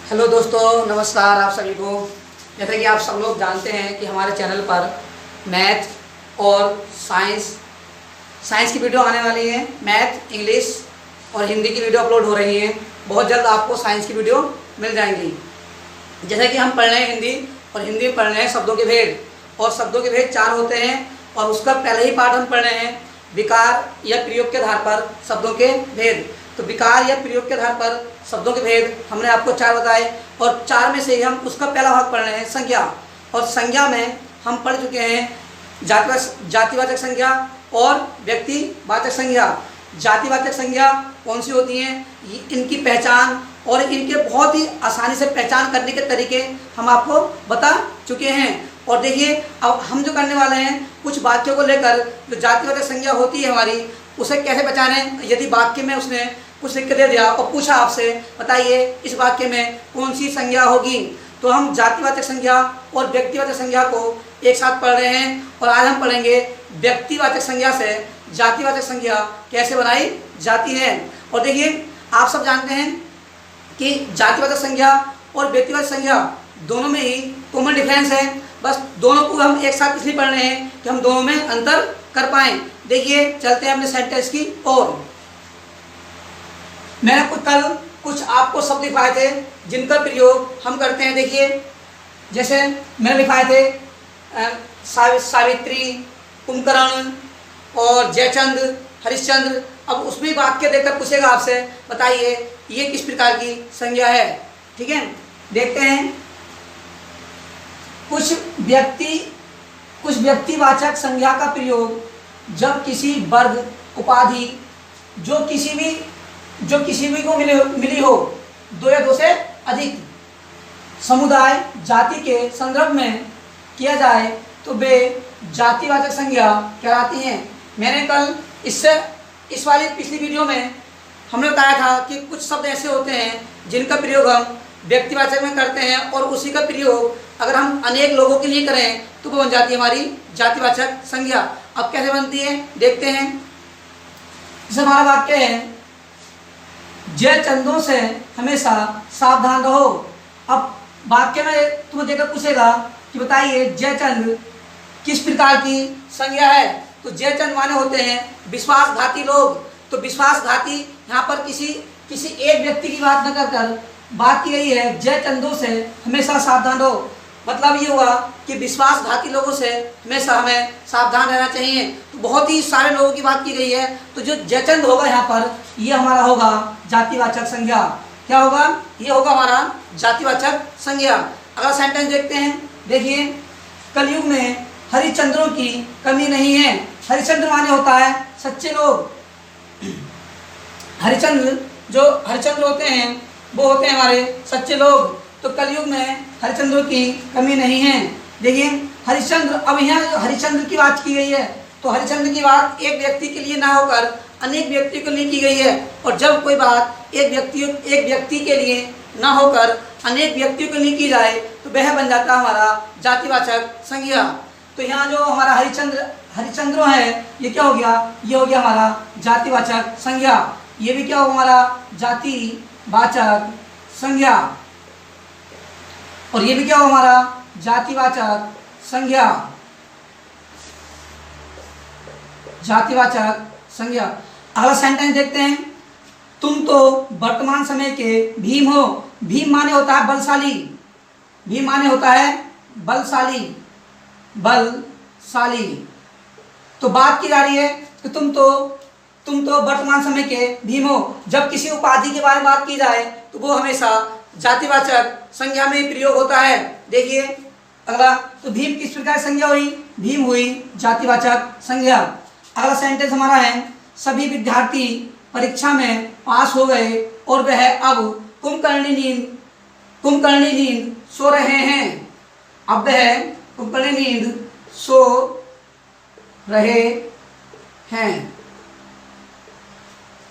Hello दोस्तों, नमस्कार आप सभी को। जैसा कि आप सब लोग जानते हैं कि हमारे चैनल पर मैथ और साइंस की वीडियो आने वाली है। मैथ, इंग्लिश और हिंदी की वीडियो अपलोड हो रही है। बहुत जल्द आपको साइंस की वीडियो मिल जाएंगी। जैसा कि हम पढ़ रहे हैं हिंदी, और हिंदी में पढ़ रहे हैं शब्दों के भेद। और शब्दों के भेद 4 होते हैं, और उसका पहले ही पार्ट हम पढ़ रहे हैं, विकार या प्रयोग के आधार पर शब्दों के भेद। तो विकार या प्रयोग के आधार पर शब्दों के भेद हमने आपको 4 बताए, और 4 में से ही हम उसका पहला भाग पढ़ रहे हैं, संज्ञा। और संज्ञा में हम पढ़ चुके हैं जातिवाचक संज्ञा और व्यक्तिवाचक संज्ञा। जातिवाचक संज्ञा कौन सी होती हैं, इनकी पहचान और इनके बहुत ही आसानी से पहचान करने के तरीके हम आपको बता चुके हैं। और देखिए, अब हम जो करने वाले हैं, कुछ वाक्यों को लेकर जो जातिवाचक संज्ञा होती है हमारी, उसे कैसे पहचानें। यदि वाक्य में उसने कुछ लिख के दे दिया और पूछा आपसे, बताइए इस वाक्य में कौन सी संज्ञा होगी, तो हम जातिवाचक संज्ञा और व्यक्तिवाचक संज्ञा को एक साथ पढ़ रहे हैं। और आज हम पढ़ेंगे व्यक्तिवाचक संज्ञा से जातिवाचक संज्ञा कैसे बनाई जाती है। और देखिए, आप सब जानते हैं कि जातिवाचक संज्ञा और व्यक्तिवाचक संज्ञा दोनों में ही कॉमन डिफरेंस है। बस दोनों को हम एक साथ इसलिए पढ़ रहे हैं कि हम दोनों में अंतर कर पाएँ। देखिए, चलते हैं अपने सेंटेंस की ओर। मैंने कुछ आपको शब्द लिखवाए थे जिनका प्रयोग हम करते हैं। देखिए, जैसे मैंने लिखवाए थे सावित्री, कुंभकर्ण और जयचंद, हरिश्चंद्र। अब उसमें वाक्य देखकर पूछेगा आपसे, बताइए ये किस प्रकार की संज्ञा है। ठीक है, देखते हैं। कुछ व्यक्तिवाचक संज्ञा का प्रयोग जब किसी वर्ग, उपाधि जो किसी भी को मिली हो, 2 या 2 से अधिक समुदाय, जाति के संदर्भ में किया जाए, तो वे जातिवाचक संज्ञा कहलाती हैं। मैंने कल इस वाली पिछली वीडियो में हमने बताया था कि कुछ शब्द ऐसे होते हैं जिनका प्रयोग हम व्यक्तिवाचक में करते हैं, और उसी का प्रयोग अगर हम अनेक लोगों के लिए करें तो वो बन जाती है हमारी जातिवाचक संज्ञा। अब कैसे बनती है देखते हैं। जैसे हमारा वाक्य है, जयचंदों से हमेशा सावधान रहो। अब वाक्य में तुम्हें देखकर पूछेगा कि बताइए जयचंद किस प्रकार की संज्ञा है। तो जयचंद माने होते हैं विश्वासघाती लोग। तो विश्वासघाती यहाँ पर किसी एक व्यक्ति की बात न कर बात की गई है, जयचंदों से हमेशा सावधान रहो। मतलब ये हुआ कि विश्वासघाती लोगों से हमेशा हमें सावधान रहना चाहिए। तो बहुत ही सारे लोगों की बात की गई है। तो जो जयचंद होगा यहाँ पर, ये हमारा होगा जातिवाचक संज्ञा। क्या होगा? ये होगा हमारा जातिवाचक संज्ञा। अगला सेंटेंस देखते हैं। देखिए, कलयुग में हरिश्चंद्रों की कमी नहीं है। हरिश्चंद्र माने होता है सच्चे लोग। हरिश्चंद्र होते हैं, वो होते हैं हमारे सच्चे लोग। तो कलयुग में हरिश्चंद्रों की कमी नहीं है। देखिए, हरिश्चंद्र, अब यहाँ हरिश्चंद्र की बात की गई है, तो हरिश्चंद्र की बात एक व्यक्ति के लिए ना होकर अनेक व्यक्ति के लिए की गई है। और जब कोई बात एक व्यक्ति के लिए ना होकर अनेक व्यक्तियों के लिए की जाए, तो वह बन जाता है हमारा जातिवाचक संज्ञा। तो यहाँ जो हमारा हरिश्चंद्र है, ये क्या हो गया? ये हो गया हमारा जातिवाचक संज्ञा। ये भी क्या होगा? हमारा जातिवाचक संज्ञा। और ये भी क्या होगा? हमारा जातिवाचक संज्ञा। जातिवाचक संज्ञा। अगला सेंटेंस देखते हैं। तुम तो वर्तमान समय के भीम हो। भीम माने होता है बलशाली। भीम माने होता है बलशाली। तो बात की जा रही है कि तुम तो वर्तमान समय के भीम हो। जब किसी उपाधि के बारे में बात की जाए, तो वो हमेशा जातिवाचक संज्ञा में प्रयोग होता है। देखिए अगला, तो भीम किस प्रकार संज्ञा हुई? भीम हुई जातिवाचक संज्ञा। अगला सेंटेंस हमारा है, सभी विद्यार्थी परीक्षा में पास हो गए और वह अब कुंभकर्णी नींद सो रहे हैं। अब वह कुंभकर्णी नींद सो रहे हैं।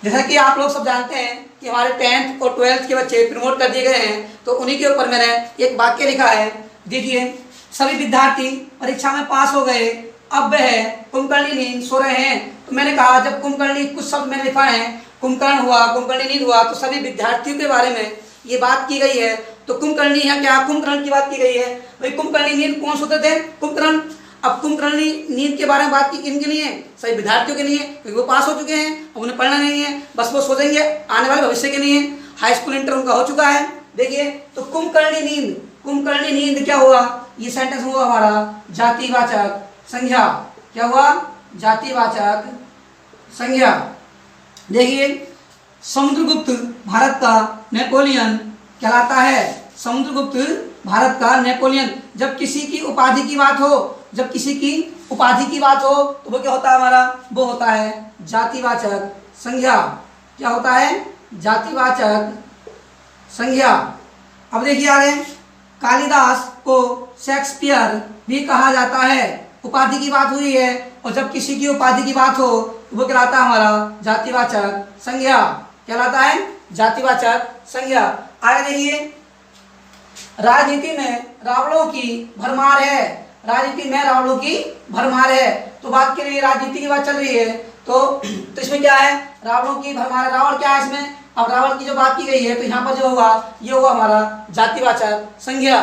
जैसा कि आप लोग सब जानते हैं कि हमारे 10th और 12th के बच्चे प्रमोट कर दिए गए हैं, तो उन्हीं के ऊपर मैंने एक वाक्य लिखा है। देखिए, सभी विद्यार्थी परीक्षा में पास हो गए, अब वह कुंभकर्णी नींद सो रहे हैं। तो मैंने कहा, जब कुंभकर्णी, कुछ शब्द मैंने लिखा है, कुंभकर्ण हुआ, कुंभकर्णी नींद हुआ, तो सभी विद्यार्थियों के बारे में ये बात की गई है। तो कुंभकर्णी है क्या, कुंभकर्ण की बात की गई है। भाई कुंभकर्णी नींद कौन सोते थे, कुंभकर्ण। अब कुंभकर्णी नींद के बारे में बात की किनके लिए, सभी विद्यार्थियों के लिए, क्योंकि वो पास हो चुके हैं, अब उन्हें पढ़ना नहीं है, बस वो सो जाएंगे आने वाले भविष्य के लिए। हाई स्कूल इंटर उनका हो चुका है। देखिए तो कुंभकर्णी नींद, कुंभकर्णी नींद क्या हुआ, ये सेंटेंस हुआ हमारा जातिवाचक संज्ञा। क्या हुआ, जातिवाचक संज्ञा। देखिए समुद्रगुप्त भारत का नेपोलियन कहलाता है, समुद्रगुप्त भारत का नेपोलियन। जब किसी की उपाधि की बात हो, जब किसी की उपाधि की बात हो तो वो क्या होता है हमारा, वो होता है जातिवाचक संज्ञा। क्या होता है, जातिवाचक संज्ञा। अब देखिए आगे, कालिदास को शेक्सपियर भी कहा जाता है। उपाधि की बात हुई है और जब किसी की उपाधि की बात हो तो वो कहलाता है हमारा जातिवाचक संज्ञा। कहलाता है जातिवाचक संज्ञा। आगे देखिए, राजनीति में रावणों की भरमार है, राजनीति में रावणों की भरमार है। तो बात करिए राजनीति की बात चल रही है तो इसमें क्या है, रावणों की भरमार है। रावण क्या है इसमें, अब रावण की जो बात की गई है तो यहाँ पर जो हुआ ये हुआ हमारा जातिवाचक संज्ञा।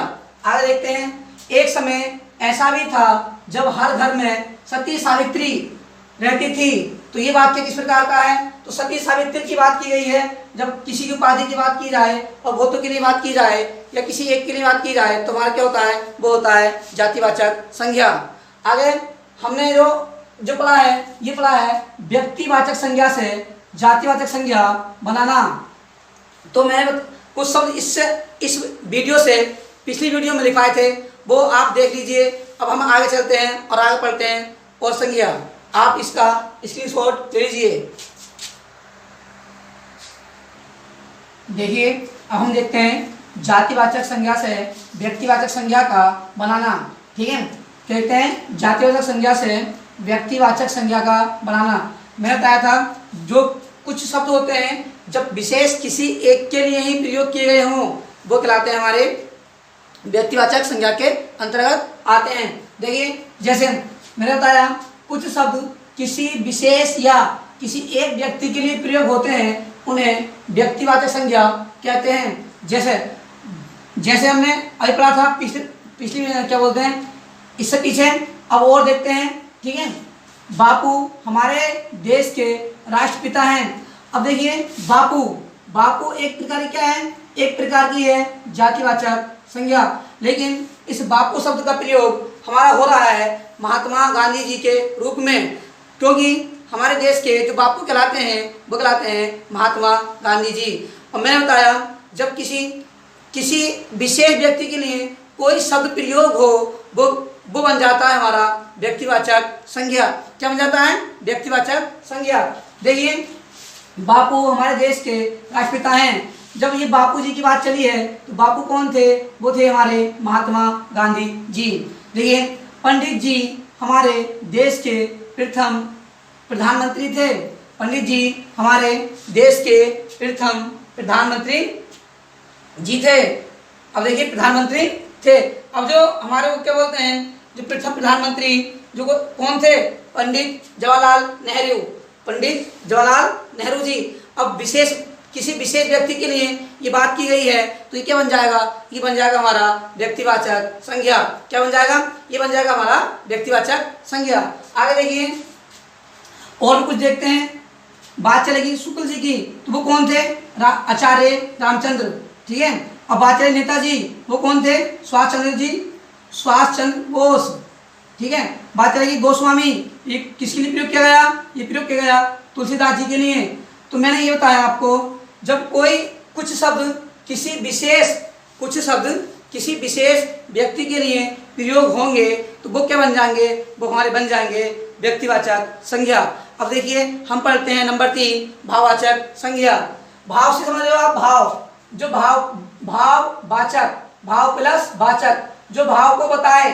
आगे देखते हैं, एक समय ऐसा भी था जब हर घर में सती सावित्री रहती थी। तो ये वाक्य किस प्रकार का है, तो सती सावित्री की बात की गई है। जब किसी की उपाधि की बात की जाए और भूतों के लिए बात की जाए या किसी एक के लिए बात की जाए तो हमारा क्या होता है, वो होता है जातिवाचक संज्ञा। आगे हमने जो पढ़ा है, ये पढ़ा है व्यक्तिवाचक संज्ञा से जातिवाचक संज्ञा बनाना। तो मैंने कुछ शब्द इस वीडियो से पिछली वीडियो में लिखवाए थे, वो आप देख लीजिए। अब हम आगे चलते हैं और आगे पढ़ते हैं और संज्ञा। आप इसका स्क्रीनशॉट ले लीजिए। देखिए अब हम देखते हैं जातिवाचक संज्ञा से व्यक्तिवाचक संज्ञा का बनाना। ठीक है, कहते हैं जातिवाचक संज्ञा से व्यक्तिवाचक संज्ञा का बनाना। मैंने बताया था जो कुछ शब्द होते हैं जब विशेष किसी एक के लिए ही प्रयोग किए गए हों वो कहलाते हैं हमारे व्यक्तिवाचक संज्ञा के अंतर्गत आते हैं। देखिए जैसे मैंने बताया कुछ शब्द किसी विशेष या किसी एक व्यक्ति के लिए प्रयोग होते हैं उन्हें व्यक्तिवाचक संज्ञा कहते हैं। जैसे हमने अभी पढ़ा था पिछली क्या बोलते हैं, इससे पीछे अब और देखते हैं। ठीक है, बापू हमारे देश के राष्ट्रपिता हैं। अब देखिए बापू एक प्रकार की क्या है, एक प्रकार की है जातिवाचक संज्ञा। लेकिन इस बापू शब्द का प्रयोग हमारा हो रहा है महात्मा गांधी जी के रूप में, क्योंकि हमारे देश के जो बापू कहलाते हैं वो कहलाते हैं महात्मा गांधी जी। और मैंने बताया जब किसी विशेष व्यक्ति के लिए कोई शब्द प्रयोग हो वो बन जाता है हमारा व्यक्तिवाचक संज्ञा। क्या बन जाता है, व्यक्तिवाचक संज्ञा। देखिए बापू हमारे देश के राष्ट्रपिता हैं। जब ये बापू जी की बात चली है तो बापू कौन थे, वो थे हमारे महात्मा गांधी जी। देखिए पंडित जी हमारे देश के प्रथम प्रधानमंत्री थे। पंडित जी हमारे देश के प्रथम प्रधानमंत्री जी थे। अब देखिए प्रधानमंत्री थे। अब जो हमारे वो क्या बोलते हैं जो प्रथम प्रधानमंत्री जो कौन थे, पंडित जवाहरलाल नेहरू, पंडित जवाहरलाल नेहरू जी। अब किसी विशेष व्यक्ति के लिए ये बात की गई है तो ये क्या बन जाएगा, ये बन जाएगा हमारा व्यक्तिवाचक संज्ञा। क्या बन जाएगा, ये बन जाएगा हमारा व्यक्तिवाचक संज्ञा। आगे देखिए और भी कुछ देखते हैं। बात चलेगी शुक्ल जी की, तो वो कौन थे, आचार्य रामचंद्र। ठीक है, अब बात चले नेताजी, वो कौन थे, सुभाष चंद्र बोस। ठीक है, बात चलेगी गोस्वामी, ये किसके लिए प्रयोग किया गया, ये प्रयोग किया गया तुलसीदास जी के लिए। तो मैंने ये बताया आपको जब कुछ शब्द किसी विशेष व्यक्ति के लिए प्रयोग होंगे तो वो क्या बन जाएंगे, वो हमारे बन जाएंगे व्यक्तिवाचक संज्ञा। अब देखिए हम पढ़ते हैं नंबर 3 भाववाचक संज्ञा। भाव से समझ लो आप, भाव जो भाववाचक, भाव प्लस वाचक जो भाव को बताए।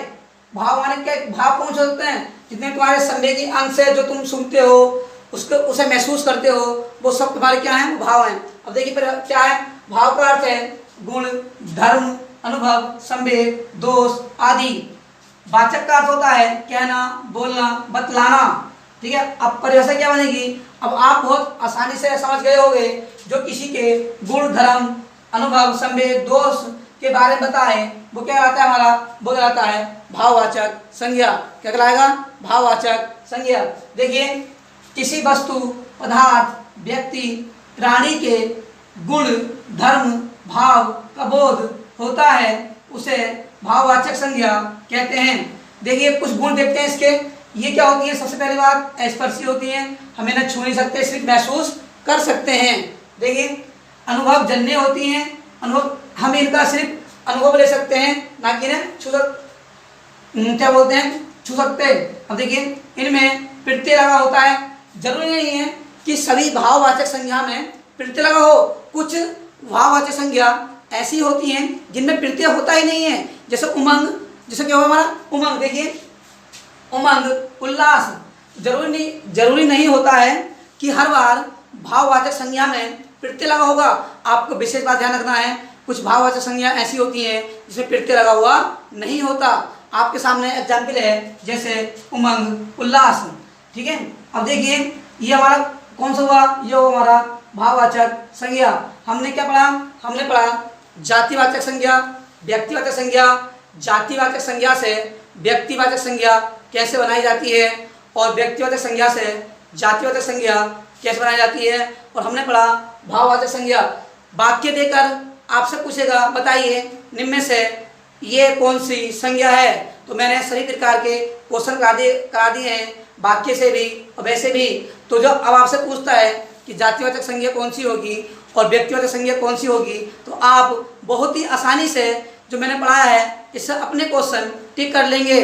भाव माने क्या, भाव कौन से होते हैं, जितने तुम्हारे संवेदी अंश है जो तुम सुनते हो उसे महसूस करते हो वो सब तुम्हारे क्या है, भाव हैं। अब देखिए फिर क्या है, भाव का अर्थ है गुण, धर्म, अनुभव, संवेद, दोष आदि। वाचक का अर्थ होता है कहना, बोलना, बतलाना। ठीक है, अब परिभाषा क्या बनेगी, अब आप बहुत आसानी से समझ गए होंगे जो किसी के गुण, धर्म, अनुभव, संवेद, दोष के बारे में बताएं वो क्या कहलाता है हमारा, वो कहलाता है भाववाचक संज्ञा। क्या कहलाएगा, भाववाचक संज्ञा। देखिए किसी वस्तु, पदार्थ, व्यक्ति, प्राणी के गुण, धर्म, भाव का बोध होता है उसे भाववाचक संज्ञा कहते हैं। देखिए कुछ गुण देखते हैं इसके, ये क्या होती है, सबसे पहली बात स्पर्शी होती है, हम इन्हें छू नहीं सकते, सिर्फ महसूस कर सकते हैं। देखिए अनुभव जन्य होती हैं, अनुभव हम इनका सिर्फ अनुभव ले सकते हैं, ना कि इन्हें क्या बोलते हैं, छू सकते हैं। अब देखिए इनमें प्रत्यय लगा होता है, जरूरी नहीं है कि सभी भाववाचक संज्ञा में प्रत्यय लगा हो, कुछ भाववाचक संज्ञा ऐसी होती हैं जिनमें प्रत्यय होता ही नहीं है, जैसे उमंग, जैसे क्या हुआ हमारा उमंग। देखिए उमंग, उल्लास, जरूरी नहीं होता है कि हर बार भाववाचक संज्ञा में प्रत्यय लगा होगा। आपको विशेष बात ध्यान रखना है, कुछ भाववाचक संज्ञा ऐसी होती हैं जिसमें प्रत्यय लगा हुआ नहीं होता। आपके सामने एग्जाम्पल है जैसे उमंग, उल्लास, ठीक है। अब देखिए ये हमारा कौन सा हुआ, ये हुआ हमारा भाववाचक संज्ञा। हमने क्या पढ़ा, हमने पढ़ा जातिवाचक संज्ञा, व्यक्तिवाचक संज्ञा, जातिवाचक संज्ञा से व्यक्तिवाचक संज्ञा कैसे बनाई जाती है और व्यक्तिवाचक संज्ञा से जातिवाचक संज्ञा कैसे बनाई जाती है, और हमने पढ़ा भाववाचक संज्ञा। वाक्य देकर आपसे पूछेगा बताइए निम्न में से ये कौन सी संज्ञा है, तो मैंने सभी प्रकार के क्वेश्चन करा दिए हैं, वाक्य से भी और वैसे भी। तो जो अब आपसे पूछता है कि जातिवाचक संज्ञा कौन सी होगी और व्यक्तिवाचक संज्ञा कौन सी होगी, तो आप बहुत ही आसानी से जो मैंने पढ़ाया है इससे अपने क्वेश्चन टिक कर लेंगे।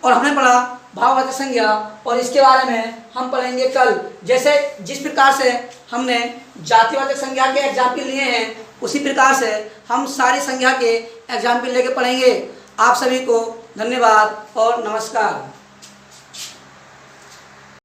और हमने पढ़ा भाववाचक संज्ञा, और इसके बारे में हम पढ़ेंगे कल। जैसे जिस प्रकार से हमने जातिवाचक संज्ञा के एग्जाम्पल लिए हैं उसी प्रकार से हम सारी संज्ञा के एग्जाम्पल लेके पढ़ेंगे। आप सभी को धन्यवाद और नमस्कार।